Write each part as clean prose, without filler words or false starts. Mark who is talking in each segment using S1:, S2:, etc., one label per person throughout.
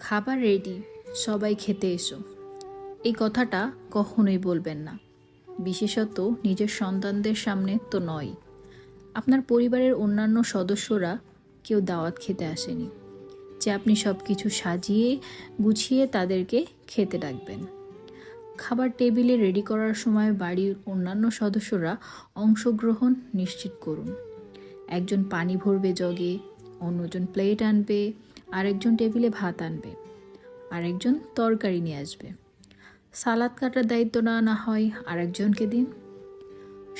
S1: খাবার রেডি, সবাই খেতে এসো। এই কথাটা কখনোই বলবেন না, বিশেষত নিজের সন্তানদের সামনে তো নয়। আপনার পরিবারের অন্যান্য সদস্যরা কেউ দাওয়াত খেতে আসেনি যে আপনি সব কিছু সাজিয়ে গুছিয়ে তাদেরকে খেতে ডাকবেন। খাবার টেবিলে রেডি করার সময় বাড়ির অন্যান্য সদস্যরা অংশগ্রহণ নিশ্চিত করুন। একজন পানি ভরবে জগে, অন্যজন প্লেট আনবে, আরেকজন টেবিলে ভাত আনবে, আরেকজন তরকারি নিয়ে আসবে। সালাদ কাটার দায়িত্ব না হয় আরেকজনকে দিন।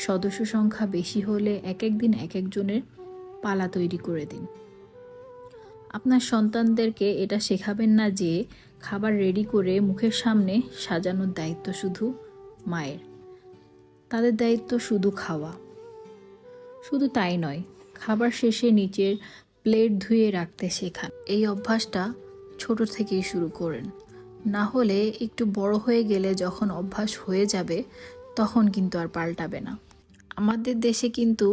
S1: সদস্য সংখ্যা বেশি হলে এক একদিন এক একজনের পালা তৈরি করে দিন। আপনার সন্তানদেরকে এটা শেখাবেন না যে খাবার রেডি করে মুখের সামনে সাজানোর দায়িত্ব শুধু মায়ের। তাদের দায়িত্ব শুধু খাওয়া। শুধু তাই নয়, খাবার শেষে নিচের প্লেট ধুয়ে রাখতে শেখান। এই অভ্যাসটা ছোট থেকেই শুরু করেন, না হলে একটু বড় হয়ে গেলে যখন অভ্যাস হয়ে যাবে তখন কিন্তু আর পাল্টাবে না। আমাদের দেশে কিন্তু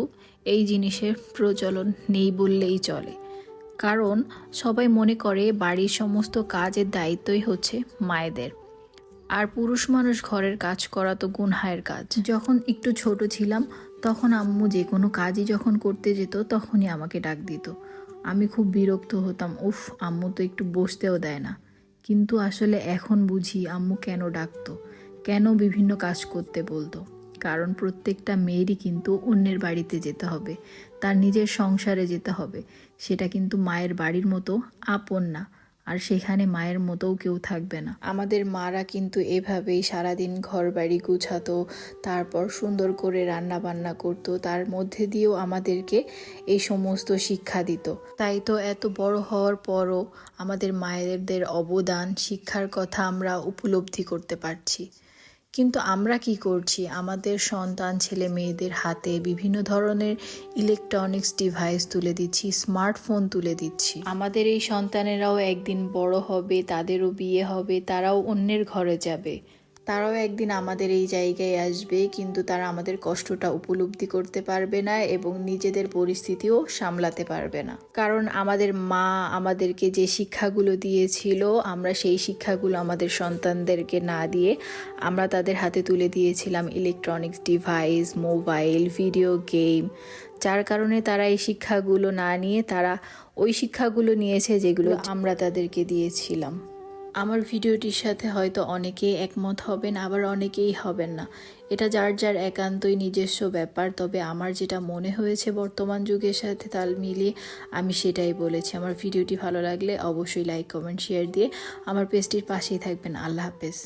S1: এই জিনিসের প্রচলন নেই বললেই চলে, কারণ সবাই মনে করে বাড়ির সমস্ত কাজের দায়িত্বই হচ্ছে মায়েদের, আর পুরুষ মানুষ ঘরের কাজ করা তো গুনহায়ের কাজ। যখন একটু ছোট ছিলাম তখন আম্মু যে কোনো কাজই যখন করতে যেত তখনই আমাকে ডাক দিত। আমি খুব বিরক্ত হতাম, উফ আম্মু তো একটু বসতেও দেয় না। কিন্তু আসলে এখন বুঝি আম্মু কেন ডাকতো, কেন বিভিন্ন কাজ করতে বলতো। কারণ প্রত্যেকটা মেয়েরই কিন্তু অন্যের বাড়িতে যেতে হবে, তার নিজের সংসারে যেতে হবে। সেটা কিন্তু মায়ের বাড়ির মতো আপন না, আর সেখানে মায়ের মতোও কেউ থাকবে না। আমাদের মারা কিন্তু এভাবেই সারাদিন ঘর বাড়ি গুছাতো, তারপর সুন্দর করে রান্না বান্না করতো, তার মধ্যে দিয়েও আমাদেরকে এই সমস্ত শিক্ষা দিত। তাই তো এত বড় হওয়ার পরও আমাদের মায়েদের অবদান, শিক্ষার কথা আমরা উপলব্ধি করতে পারছি। কিন্তু আমরা কি করছি, আমাদের সন্তান ছেলে মেয়েদের হাতে বিভিন্ন ধরনের ইলেকট্রনিক্স ডিভাইস তুলে দিচ্ছি, স্মার্টফোন তুলে দিচ্ছি। আমাদের এই সন্তানেরাও একদিন বড় হবে, তাদেরও বিয়ে হবে, তারাও অন্যের ঘরে যাবে, তারাও একদিন আমাদের এই জায়গায় আসবে, কিন্তু তারা আমাদের কষ্টটা উপলব্ধি করতে পারবে না এবং নিজেদের পরিস্থিতিও সামলাতে পারবে না। কারণ আমাদের মা আমাদেরকে যে শিক্ষাগুলো দিয়েছিল, আমরা সেই শিক্ষাগুলো আমাদের সন্তানদেরকে না দিয়ে আমরা তাদের হাতে তুলে দিয়েছিলাম electronics device, mobile, video game. যার কারণে তারা এই শিক্ষাগুলো না নিয়ে তারা ওই শিক্ষাগুলো নিয়েছে যেগুলো আমরা তাদেরকে দিয়েছিলাম। আমার ভিডিওটির সাথে হয়তো অনেকেই একমত হবেন, আবার অনেকেই হবেন না। এটা যার যার একান্তই নিজস্ব ব্যাপার। তবে আমার যেটা মনে হয়েছে বর্তমান যুগের সাথে তাল মিলিয়ে আমি সেটাই বলেছি। আমার ভিডিওটি ভালো লাগলে অবশ্যই লাইক, কমেন্ট, শেয়ার দিয়ে আমার পেজটির পাশেই থাকবেন। আল্লাহ হাফেজ।